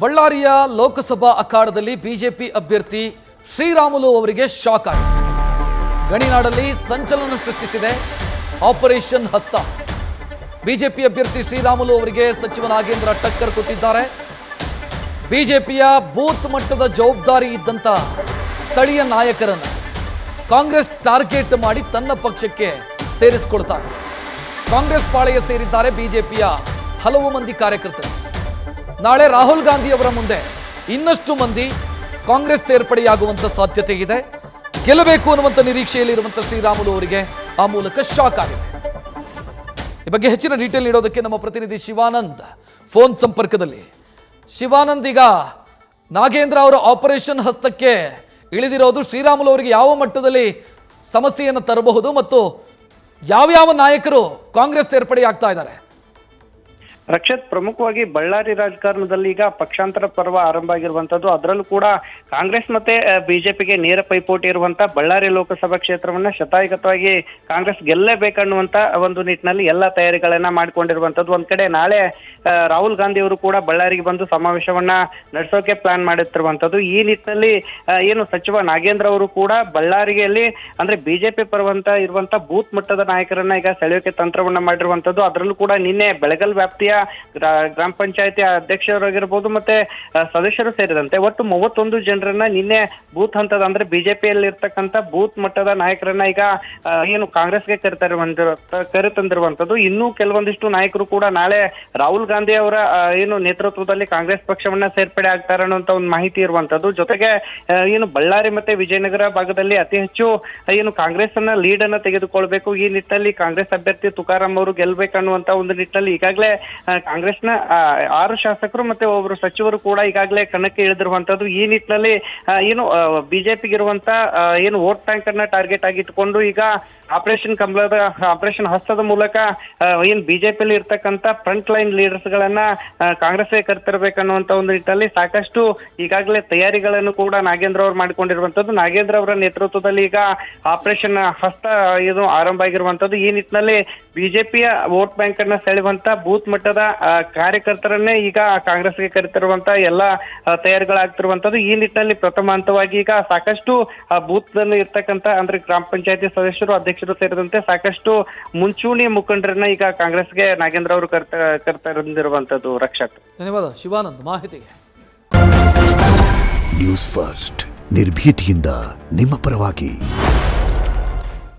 ಬಳ್ಳಾರಿಯ ಲೋಕಸಭಾ ಅಖಾಡದಲ್ಲಿ ಬಿಜೆಪಿ ಅಭ್ಯರ್ಥಿ ಶ್ರೀರಾಮುಲು ಅವರಿಗೆ ಶಾಕ್ ಆಗಿದೆ. ಗಣಿನಾಡಲ್ಲಿ ಸಂಚಲನ ಸೃಷ್ಟಿಸಿದೆ ಆಪರೇಷನ್ ಹಸ್ತ. ಬಿಜೆಪಿ ಅಭ್ಯರ್ಥಿ ಶ್ರೀರಾಮುಲು ಅವರಿಗೆ ಸಚಿವ ನಾಗೇಂದ್ರ ಟಕ್ಕರ್ ಕೊಟ್ಟಿದ್ದಾರೆ. ಬಿಜೆಪಿಯ ಬೂತ್ ಮಟ್ಟದ ಜವಾಬ್ದಾರಿ ಇದ್ದಂತ ಸ್ಥಳೀಯ ನಾಯಕರನ್ನು ಕಾಂಗ್ರೆಸ್ ಟಾರ್ಗೆಟ್ ಮಾಡಿ ತನ್ನ ಪಕ್ಷಕ್ಕೆ ಸೇರಿಸಿಕೊಳ್ತಾರೆ. ಕಾಂಗ್ರೆಸ್ ಪಾಳೆಯ ಸೇರಿದ್ದಾರೆ ಬಿಜೆಪಿಯ ಹಲವು ಮಂದಿ ಕಾರ್ಯಕರ್ತರು. ನಾಳೆ ರಾಹುಲ್ ಗಾಂಧಿ ಅವರ ಮುಂದೆ ಇನ್ನಷ್ಟು ಮಂದಿ ಕಾಂಗ್ರೆಸ್ ಸೇರ್ಪಡೆಯಾಗುವಂತ ಸಾಧ್ಯತೆ ಇದೆ. ಗೆಲ್ಲಬೇಕು ಅನ್ನುವಂಥ ನಿರೀಕ್ಷೆಯಲ್ಲಿರುವಂಥ ಶ್ರೀರಾಮುಲು ಅವರಿಗೆ ಆ ಮೂಲಕ ಶಾಕ್ ಆಗಿದೆ. ಈ ಬಗ್ಗೆ ಹೆಚ್ಚಿನ ಡೀಟೇಲ್ ನೀಡೋದಕ್ಕೆ ನಮ್ಮ ಪ್ರತಿನಿಧಿ ಶಿವಾನಂದ್ ಫೋನ್ ಸಂಪರ್ಕದಲ್ಲಿ. ಶಿವಾನಂದ್, ಈಗ ನಾಗೇಂದ್ರ ಅವರ ಆಪರೇಷನ್ ಹಸ್ತಕ್ಕೆ ಇಳಿದಿರೋದು ಶ್ರೀರಾಮುಲು ಅವರಿಗೆ ಯಾವ ಮಟ್ಟದಲ್ಲಿ ಸಮಸ್ಯೆಯನ್ನು ತರಬಹುದು ಮತ್ತು ಯಾವ ನಾಯಕರು ಕಾಂಗ್ರೆಸ್ ಸೇರ್ಪಡೆಯಾಗ್ತಾ ಇದ್ದಾರೆ? ರಕ್ಷತ್, ಪ್ರಮುಖವಾಗಿ ಬಳ್ಳಾರಿ ರಾಜಕಾರಣದಲ್ಲಿ ಈಗ ಪಕ್ಷಾಂತರ ಪರ್ವ ಆರಂಭ ಆಗಿರುವಂತದ್ದು. ಅದರಲ್ಲೂ ಕೂಡ ಕಾಂಗ್ರೆಸ್ ಮತ್ತೆ ಬಿಜೆಪಿಗೆ ನೇರ ಪೈಪೋಟಿ ಇರುವಂತ ಬಳ್ಳಾರಿ ಲೋಕಸಭಾ ಕ್ಷೇತ್ರವನ್ನ ಶತಾಯಗತವಾಗಿ ಕಾಂಗ್ರೆಸ್ ಗೆಲ್ಲೇಬೇಕನ್ನುವಂತ ಒಂದು ನಿಟ್ಟಿನಲ್ಲಿ ಎಲ್ಲ ತಯಾರಿಗಳನ್ನ ಮಾಡಿಕೊಂಡಿರುವಂತದ್ದು. ಒಂದ್ ಕಡೆ ನಾಳೆ ರಾಹುಲ್ ಗಾಂಧಿ ಅವರು ಕೂಡ ಬಳ್ಳಾರಿಗೆ ಬಂದು ಸಮಾವೇಶವನ್ನ ನಡೆಸೋಕೆ ಪ್ಲಾನ್ ಮಾಡುತ್ತಿರುವಂತದ್ದು. ಈ ನಿಟ್ಟಿನಲ್ಲಿ ಏನು ಸಚಿವ ನಾಗೇಂದ್ರ ಅವರು ಕೂಡ ಬಳ್ಳಾರಿಯಲ್ಲಿ ಅಂದ್ರೆ ಬಿಜೆಪಿ ಪರವಂತ ಇರುವಂತ ಬೂತ್ ಮಟ್ಟದ ನಾಯಕರನ್ನ ಈಗ ಸೆಳೆಯೋಕೆ ತಂತ್ರವನ್ನ ಮಾಡಿರುವಂತದ್ದು. ಅದರಲ್ಲೂ ಕೂಡ ನಿನ್ನೆ ಬೆಳಗಲ್ ವ್ಯಾಪ್ತಿಯ ಗ್ರಾಮ ಪಂಚಾಯತಿ ಅಧ್ಯಕ್ಷರಾಗಿರ್ಬೋದು ಮತ್ತೆ ಸದಸ್ಯರು ಸೇರಿದಂತೆ ಒಟ್ಟು 31 ಜನರನ್ನ ನಿನ್ನೆ ಬೂತ್ ಹಂತದ ಅಂದ್ರೆ ಬಿಜೆಪಿಯಲ್ಲಿ ಇರ್ತಕ್ಕಂಥ ಬೂತ್ ಮಟ್ಟದ ನಾಯಕರನ್ನ ಈಗ ಏನು ಕಾಂಗ್ರೆಸ್ಗೆ ಕರೆತಂದಿರುವಂತದ್ದು. ಇನ್ನೂ ಕೆಲವೊಂದಿಷ್ಟು ನಾಯಕರು ಕೂಡ ನಾಳೆ ರಾಹುಲ್ ಗಾಂಧಿ ಅವರ ಏನು ನೇತೃತ್ವದಲ್ಲಿ ಕಾಂಗ್ರೆಸ್ ಪಕ್ಷವನ್ನ ಸೇರ್ಪಡೆ ಆಗ್ತಾರೆ ಅನ್ನುವಂತ ಒಂದು ಮಾಹಿತಿ ಇರುವಂತದ್ದು. ಜೊತೆಗೆ ಏನು ಬಳ್ಳಾರಿ ಮತ್ತೆ ವಿಜಯನಗರ ಭಾಗದಲ್ಲಿ ಅತಿ ಹೆಚ್ಚು ಏನು ಕಾಂಗ್ರೆಸ್ ಅನ್ನ ಲೀಡ್ ಅನ್ನ ತೆಗೆದುಕೊಳ್ಬೇಕು, ಈ ನಿಟ್ಟಿನಲ್ಲಿ ಕಾಂಗ್ರೆಸ್ ಅಭ್ಯರ್ಥಿ ತುಕಾರಾಂ ಅವರು ಗೆಲ್ಬೇಕನ್ನುವಂತ ಒಂದು ನಿಟ್ಟಿನಲ್ಲಿ ಈಗಾಗಲೇ ಕಾಂಗ್ರೆಸ್ನ 6 ಶಾಸಕರು ಮತ್ತೆ ಒಬ್ಬರು ಸಚಿವರು ಕೂಡ ಈಗಾಗಲೇ ಕಣಕ್ಕೆ ಇಳಿದಿರುವಂತದ್ದು. ಈ ನಿಟ್ಟಿನಲ್ಲಿ ಏನು ಬಿಜೆಪಿಗೆ ಇರುವಂತ ಏನು ವೋಟ್ ಬ್ಯಾಂಕ್ ಅನ್ನ ಟಾರ್ಗೆಟ್ ಆಗಿಟ್ಕೊಂಡು ಈಗ ಆಪರೇಷನ್ ಹಸ್ತದ ಮೂಲಕ ಏನ್ ಬಿಜೆಪಿಯಲ್ಲಿ ಇರ್ತಕ್ಕಂಥ ಫ್ರಂಟ್ ಲೈನ್ ಲೀಡರ್ಸ್ ಗಳನ್ನ ಕಾಂಗ್ರೆಸ್ಗೆ ಕರೆತರಬೇಕನ್ನುವಂತ ಒಂದು ನಿಟ್ಟಿನಲ್ಲಿ ಸಾಕಷ್ಟು ಈಗಾಗಲೇ ತಯಾರಿಗಳನ್ನು ಕೂಡ ನಾಗೇಂದ್ರ ಅವರು ಮಾಡಿಕೊಂಡಿರುವಂತದ್ದು. ನಾಗೇಂದ್ರ ಅವರ ನೇತೃತ್ವದಲ್ಲಿ ಈಗ ಆಪರೇಷನ್ ಹಸ್ತ ಏನು ಆರಂಭ ಆಗಿರುವಂತದ್ದು. ಈ ನಿಟ್ಟಿನಲ್ಲಿ ಬಿಜೆಪಿಯ ವೋಟ್ ಬ್ಯಾಂಕ್ ಅನ್ನ ಸೆಳೆಯುವಂತ ಬೂತ್ ಮಟ್ಟದ ಕಾರ್ಯಕರ್ತರನ್ನೇ ಈಗ ಕಾಂಗ್ರೆಸ್ಗೆ ಕರೆತಿರುವಂತ ಎಲ್ಲ ತಯಾರಿಗಳಾಗ್ತಿರುವಂತದ್ದು. ಈ ನಿಟ್ಟಿನಲ್ಲಿ ಪ್ರಥಮ ಹಂತವಾಗಿ ಈಗ ಸಾಕಷ್ಟು ಬೂತ್ ನಲ್ಲಿ ಇರ್ತಕ್ಕಂಥ ಅಂದ್ರೆ ಗ್ರಾಮ ಪಂಚಾಯತಿ ಸದಸ್ಯರು ಅಧ್ಯಕ್ಷರು ಸೇರಿದಂತೆ ಸಾಕಷ್ಟು ಮುಂಚೂಣಿ ಮುಖಂಡರನ್ನ ಈಗ ಕಾಂಗ್ರೆಸ್ಗೆ ನಾಗೇಂದ್ರ ಅವರು ಕರೆತಂದಿರುವಂತದ್ದು. ರಕ್ಷತ್, ಧನ್ಯವಾದ ಶಿವಾನಂದ್ ಮಾಹಿತಿಗೆ. ನ್ಯೂಸ್ ಫಸ್ಟ್ ನಿರ್ಭೀತಿಯಿಂದ ನಿಮ್ಮ ಪರವಾಗಿ.